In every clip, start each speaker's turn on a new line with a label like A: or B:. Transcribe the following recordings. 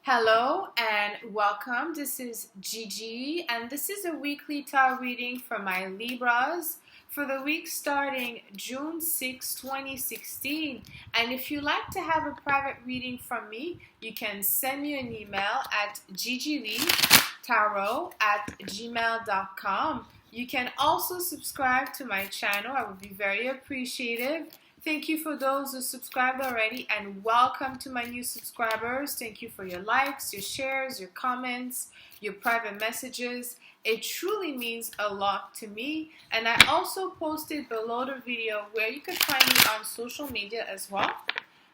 A: Hello and welcome. This is Gigi, and this is a weekly tarot reading for my Libras for the week starting June 6, 2016. And if you like to have a private reading from me, you can send me an email at gigileetarot@gmail.com. You can also subscribe to my channel. I would be very appreciative. Thank you for those who subscribed already, and welcome to my new subscribers. Thank you for your likes, your shares, your comments, your private messages. It truly means a lot to me. And I also posted below the video where you can find me on social media as well.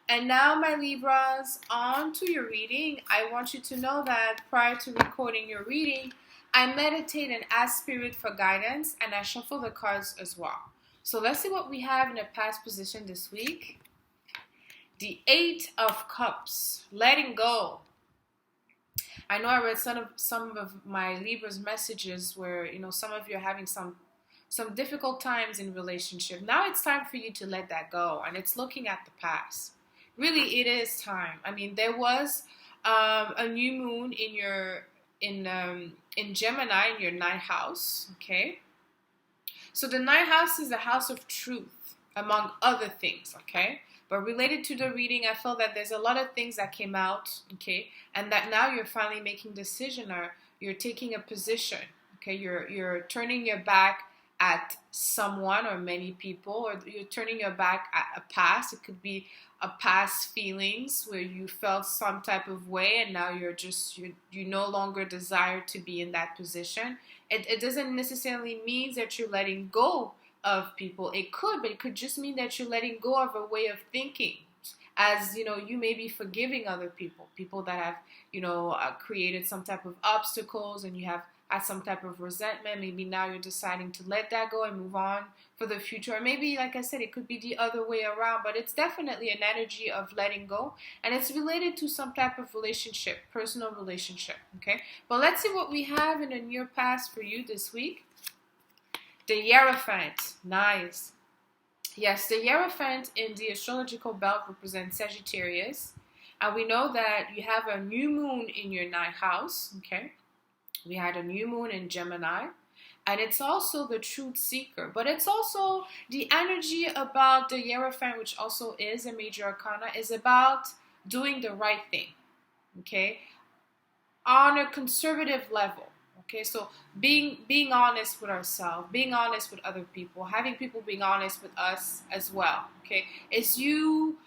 A: And now, my Libras, on to your reading. I want you to know that prior to recording your reading, I meditate and ask Spirit for guidance, and I shuffle the cards as well. So let's see what we have in a past position this week. The Eight of Cups, letting go. I know I read some of my Libra's messages where, some of you are having some difficult times in relationship. Now it's time for you to let that go, and it's looking at the past. Really, it is time. I mean, there was a new moon in Gemini in your ninth house, okay? So the ninth house is the house of truth, among other things, okay? But related to the reading, I felt that there's a lot of things that came out, okay? And that now you're finally making a decision, or you're taking a position, okay? You're turning your back at someone or many people, or you're turning your back at a past. It could be a past feelings where you felt some type of way, and now you no longer desire to be in that position. It doesn't necessarily mean that you're letting go of people. It could, but it could just mean that you're letting go of a way of thinking. As you may be forgiving other people that have created some type of obstacles, and you have had some type of resentment. Maybe now you're deciding to let that go and move on for the future. Or maybe, like I said, it could be the other way around, but it's definitely an energy of letting go, and it's related to some type of relationship, personal relationship, okay? But let's see what we have in the near past for you this week. The Hierophant, nice. Yes, the Hierophant in the astrological belt represents Sagittarius, and we know that you have a new moon in your ninth house, okay? We had a new moon in Gemini, and it's also the truth seeker, but it's also the energy about the Hierophant, which also is a major arcana, is about doing the right thing, okay, on a conservative level, okay, so being honest with ourselves, being honest with other people, having people being honest with us as well, okay, is you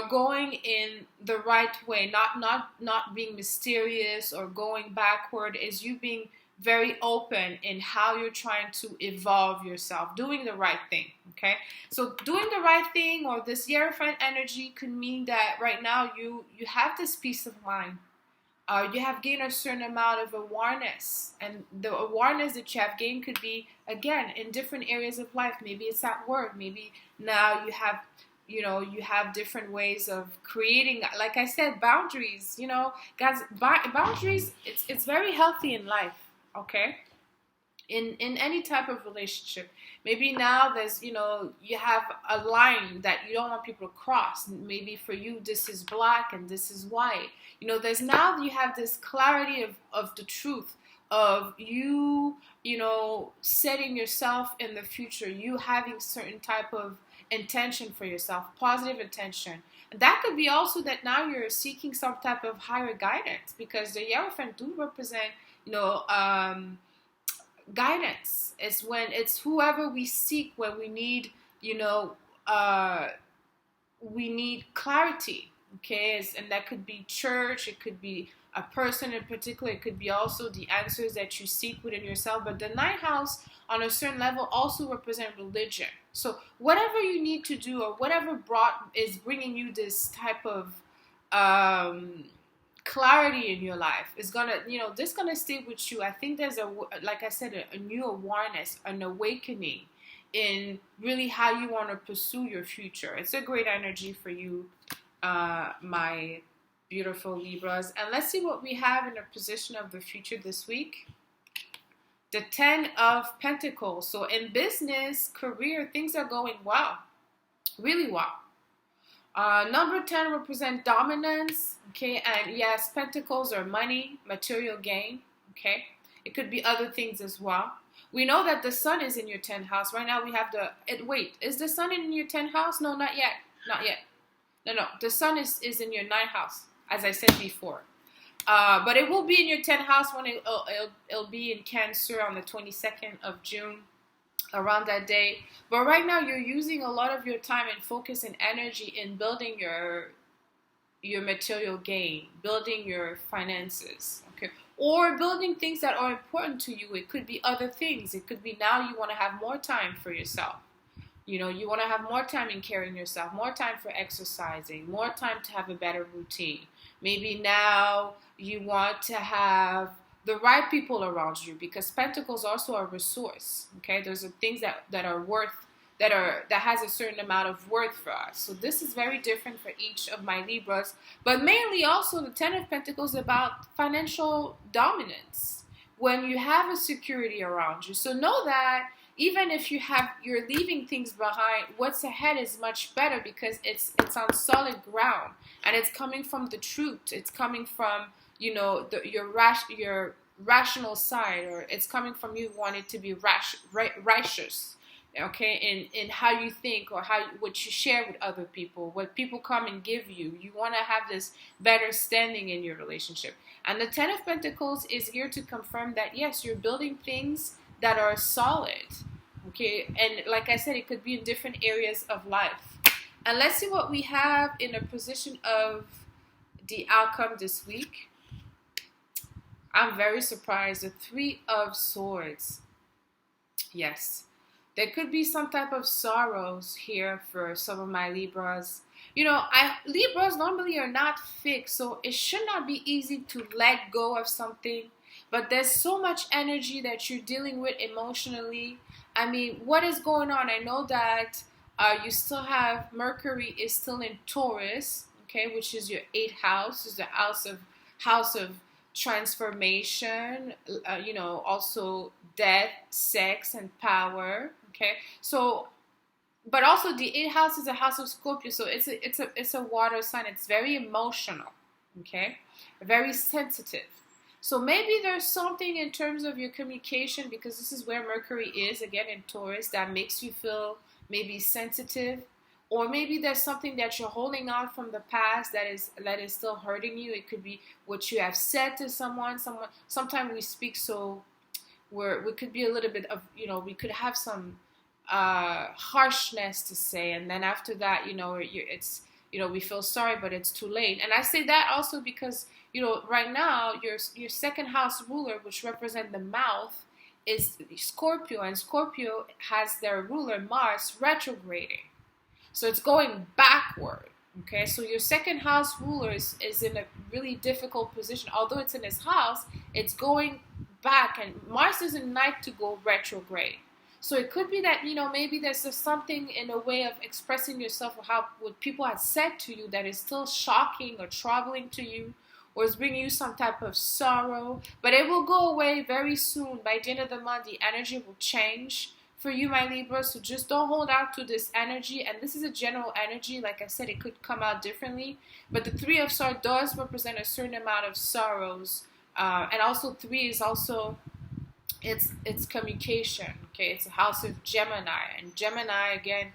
A: going in the right way, not being mysterious or going backward, is you being very open in how you're trying to evolve yourself, doing the right thing, okay? So doing the right thing, or this Hierophant energy, could mean that right now you have this peace of mind. You have gained a certain amount of awareness, and the awareness that you have gained could be, again, in different areas of life. Maybe it's at work, maybe now you have different ways of creating, like I said, boundaries, guys, boundaries, it's very healthy in life, okay? In any type of relationship. Maybe now there's, you have a line that you don't want people to cross. Maybe for you, this is black and this is white. There's now, you have this clarity of the truth of you, setting yourself in the future, you having certain type of intention for yourself, positive intention. And that could be also that now you're seeking some type of higher guidance, because the Hierophant do represent, guidance. It's whoever we seek when we need, we need clarity, okay? And that could be church, it could be a person in particular, it could be also the answers that you seek within yourself. But the ninth house, on a certain level, also represent religion. So whatever you need to do, or whatever is bringing you this type of clarity in your life, is gonna, this gonna stay with you. I think there's like I said, a new awareness, an awakening in really how you want to pursue your future. It's a great energy for you, my beautiful Libras. And let's see what we have in a position of the future this week. The Ten of Pentacles. So in business, career, things are going well, really well. Number 10 represent dominance, okay, and yes, pentacles are money, material gain, okay. It could be other things as well. We know that the sun is in your 10th house. Right now we have wait, is the sun in your 10th house? No, not yet. Not yet. No. The sun is in your 9th house, as I said before. But it will be in your 10th house when it'll be in Cancer on the 22nd of June, around that day. But right now you're using a lot of your time and focus and energy in building your material gain, building your finances, okay, or building things that are important to you. It could be other things. It could be now you want to have more time for yourself. You want to have more time in caring yourself, more time for exercising, more time to have a better routine. Maybe now you want to have the right people around you, because pentacles also are a resource. Okay, those are things that are worth, that has a certain amount of worth for us. So this is very different for each of my Libras, but mainly also the 10 of Pentacles about financial dominance, when you have a security around you. So know that even if you're leaving things behind, what's ahead is much better, because it's on solid ground, and it's coming from the truth. It's coming from your rational side, or it's coming from you wanting to be righteous, okay, in how you think, or what you share with other people, what people come and give you. You want to have this better standing in your relationship. And the 10 of Pentacles is here to confirm that yes, you're building things that are solid, okay, and like I said, it could be in different areas of life. And let's see what we have in a position of the outcome this week. I'm very surprised. The 3 of Swords. Yes. There could be some type of sorrows here for some of my Libras. Libras normally are not fixed, so it should not be easy to let go of something. But there's so much energy that you're dealing with emotionally. I mean, what is going on? I know that you still have Mercury is still in Taurus, okay, which is your 8th house, is the house of transformation, also death, sex, and power. Okay, so, but also the 8th house is a house of Scorpio, so it's a water sign. It's very emotional, okay, very sensitive. So maybe there's something in terms of your communication, because this is where Mercury is again in Taurus, that makes you feel maybe sensitive. Or maybe there's something that you're holding on from the past that is still hurting you. It could be what you have said to someone. Sometimes we speak so we could be a little bit of, we could have some harshness to say, and then after that, we feel sorry, but it's too late. And I say that also because, right now your 2nd house ruler, which represents the mouth, is Scorpio, and Scorpio has their ruler Mars retrograding. So it's going backward, okay? So your 2nd house ruler is in a really difficult position. Although it's in his house, it's going back, and Mars doesn't like to go retrograde. So it could be that, maybe there's just something in a way of expressing yourself, or what people have said to you that is still shocking or troubling to you, or is bringing you some type of sorrow. But it will go away very soon. By the end of the month, the energy will change for you, my Libra. So just don't hold out to this energy. And this is a general energy. Like I said, it could come out differently. But the 3 of Swords does represent a certain amount of sorrows. And also 3 is also, it's communication. Okay, it's a house of Gemini. And Gemini, again,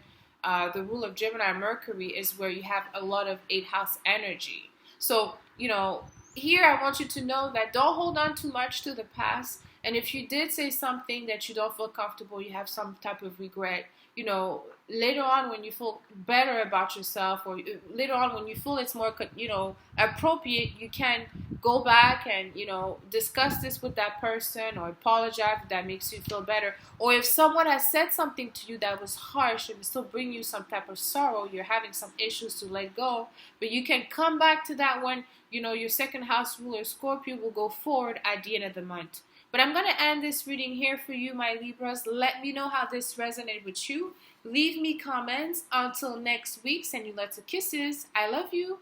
A: the rule of Gemini, Mercury, is where you have a lot of 8th house energy. So, here I want you to know that don't hold on too much to the past. And if you did say something that you don't feel comfortable, you have some type of regret, later on when you feel better about yourself, or later on when you feel it's more, appropriate, you can go back and, discuss this with that person, or apologize if that makes you feel better. Or if someone has said something to you that was harsh and still bring you some type of sorrow, you're having some issues to let go, but you can come back to that when, your 2nd house ruler, Scorpio, will go forward at the end of the month. But I'm going to end this reading here for you, my Libras. Let me know how this resonated with you. Leave me comments. Until next week, send you lots of kisses. I love you.